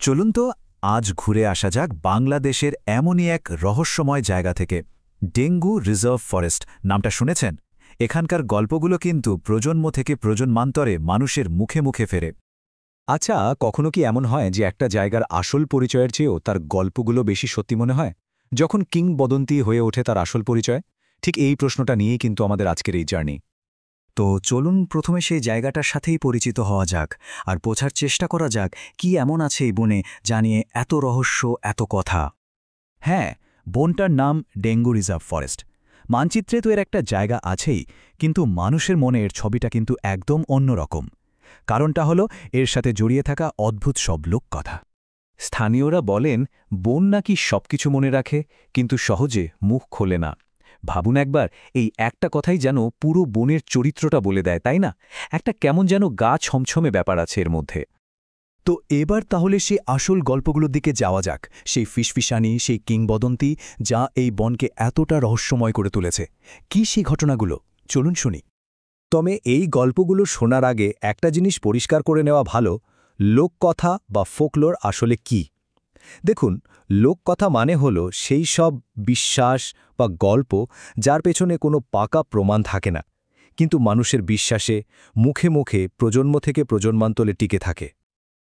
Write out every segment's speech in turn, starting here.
চলুন তো আজ ঘুরে আসা যাক বাংলাদেশের এমনই এক রহস্যময় জায়গা থেকে। ডেঙ্গু রিজার্ভ ফরেস্ট নামটা শুনেছেন? এখানকার গল্পগুলো কিন্তু প্রজন্ম থেকে প্রজন্মান্তরে মানুষের মুখে মুখে ফেরে। আচ্ছা, কখনো কি এমন হয় যে একটা জায়গার আসল পরিচয়ের চেয়েও তার গল্পগুলো বেশি সত্যি মনে হয়, যখন কিংবদন্তি হয়ে ওঠে তার আসল পরিচয়? ঠিক এই প্রশ্নটা নিয়েই কিন্তু আমাদের আজকের এই জার্নি। তো চলুন প্রথমে সেই জায়গাটার সাথেই পরিচিত হওয়া যাক আর বোঝার চেষ্টা করা যাক কি এমন আছে এই বনে যা নিয়ে এত রহস্য, এত কথা। হ্যাঁ, বনটার নাম ডেঙ্গু রিজার্ভ ফরেস্ট। মানচিত্রে তো এর একটা জায়গা আছেই, কিন্তু মানুষের মনে এর ছবিটা কিন্তু একদম অন্যরকম। কারণটা হলো এর সাথে জড়িয়ে থাকা অদ্ভুত সব লোককথা। স্থানীয়রা বলেন বন নাকি সবকিছু মনে রাখে, কিন্তু সহজে মুখ খোলে না। ভাবুন একবার, এই একটা কথাই যেন পুরো বনের চরিত্রটা বলে দেয়, তাই না? একটা কেমন যেন গা ছমছমে ব্যাপার আছে এর মধ্যে। তো এবার তাহলে সেই আসল গল্পগুলোর দিকে যাওয়া যাক, সেই ফিসফিসানি, সেই কিংবদন্তি যা এই বনকে এতটা রহস্যময় করে তুলেছে। কি সেই ঘটনাগুলো, চলুন শুনি। তবে এই গল্পগুলো শোনার আগে একটা জিনিস পরিষ্কার করে নেওয়া ভালো: লোককথা বা ফোকলোর আসলে কি। দেখুন, লোককথা মানে হলো সেই সব বিশ্বাস বা গল্প যার পেছনে কোনো পাকা প্রমাণ থাকে না, কিন্তু মানুষের বিশ্বাসে মুখে মুখে প্রজন্ম থেকে প্রজন্মান্তরে টিকে থাকে।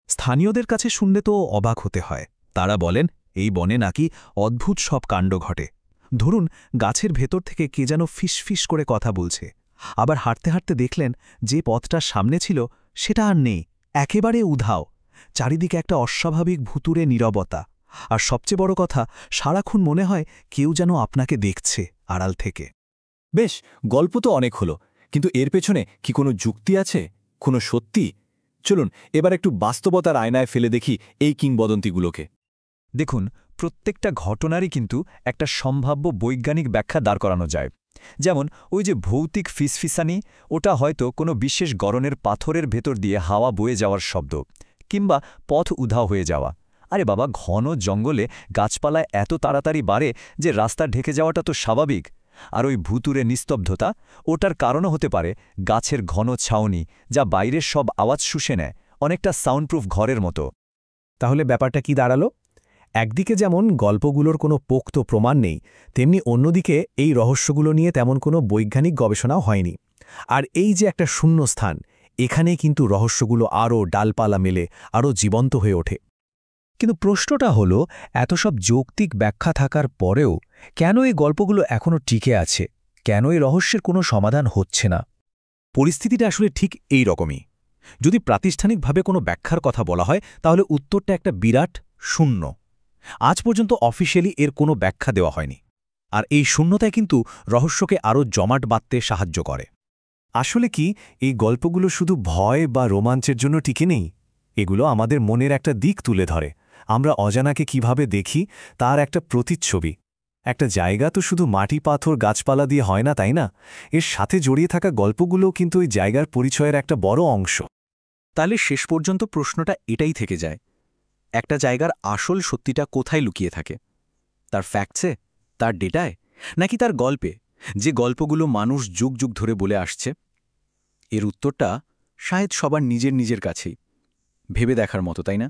স্থানীয়দের কাছে শুনলে তো অবাক হতে হয়। তারা বলেন এই বনে নাকি অদ্ভুত সব কাণ্ড ঘটে। ধরুন, গাছের ভেতর থেকে কে যেন ফিসফিস করে কথা বলছে। আবার হাঁটতে হাঁটতে দেখলেন যে পথটা সামনে ছিল সেটা আর নেই, একেবারে উধাও। চারিদিকে একটা অস্বাভাবিক ভুতুড়ে নীরবতা। আর সবচেয়ে বড় কথা, সারাক্ষণ মনে হয় কেউ যেন আপনাকে দেখছে আড়াল থেকে। বেশ, গল্প তো অনেক হলো, কিন্তু এর পেছনে কি কোনো যুক্তি আছে, কোনো সত্যি? চলুন এবার একটু বাস্তবতার আয়নায় ফেলে দেখি এই কিংবদন্তিগুলোকে। দেখুন, প্রত্যেকটা ঘটনারই কিন্তু একটা সম্ভাব্য বৈজ্ঞানিক ব্যাখ্যা দাঁড় করানো যায়। যেমন ওই যে ভৌতিক ফিসফিসানি, ওটা হয়তো কোনো বিশেষ গড়নের পাথরের ভেতর দিয়ে হাওয়া বয়ে যাওয়ার শব্দ, কিংবা পথ উধাও হয়ে যাওয়া। আরে বাবা, ঘন জঙ্গলে গাছপালায় এত তাড়াতাড়ি বাড়ে যে রাস্তা ঢেকে যাওয়াটা তো স্বাভাবিক। আর ওই ভুতুরে নিস্তব্ধতা, ওটার কারণও হতে পারে গাছের ঘন ছাউনি, যা বাইরের সব আওয়াজ শুষে নেয়, অনেকটা সাউন্ডপ্রুফ ঘরের মতো। তাহলে ব্যাপারটা কি দাঁড়ালো? একদিকে যেমন গল্পগুলোর কোনো পোক্ত প্রমাণ নেই, তেমনি অন্যদিকে এই রহস্যগুলো নিয়ে তেমন কোনো বৈজ্ঞানিক গবেষণাও হয়নি। আর এই যে একটা শূন্যস্থান, এখানেই কিন্তু রহস্যগুলো আরও ডালপালা মেলে, আরও জীবন্ত হয়ে ওঠে। কিন্তু প্রশ্নটা হলো, এত সব যৌক্তিক ব্যাখ্যা থাকার পরেও কেন এই গল্পগুলো এখনও টিকে আছে? কেন এই রহস্যের কোনো সমাধান হচ্ছে না? পরিস্থিতিটা আসলে ঠিক এই রকমই। যদি প্রাতিষ্ঠানিকভাবে কোনো ব্যাখ্যার কথা বলা হয়, তাহলে উত্তরটা একটা বিরাট শূন্য। আজ পর্যন্ত অফিসিয়ালি এর কোনো ব্যাখ্যা দেওয়া হয়নি। আর এই শূন্যতায় কিন্তু রহস্যকে আরও জমাট বাঁধতে সাহায্য করে। আসলে কি এই গল্পগুলো শুধু ভয় বা রোমাঞ্চের জন্য টিকে নেই? এগুলো আমাদের মনের একটা দিক তুলে ধরে। আমরা অজানাকে কিভাবে দেখি তার একটা প্রতিচ্ছবি। একটা জায়গা তো শুধু মাটি, পাথর, গাছপালা দিয়ে হয় না, তাই না? এর সাথে জড়িয়ে থাকা গল্পগুলোও কিন্তু ওই জায়গার পরিচয়ের একটা বড় অংশ। তাহলে শেষ পর্যন্ত প্রশ্নটা এটাই থেকে যায়, একটা জায়গার আসল সত্যিটা কোথায় লুকিয়ে থাকে? তার ফ্যাক্টসে, তার ডেটায়, নাকি তার গল্পে, যে গল্পগুলো মানুষ যুগ যুগ ধরে বলে আসছে? এর উত্তরটা শায়দ সবার নিজের নিজের কাছেই। ভেবে দেখার মতো, তাই না?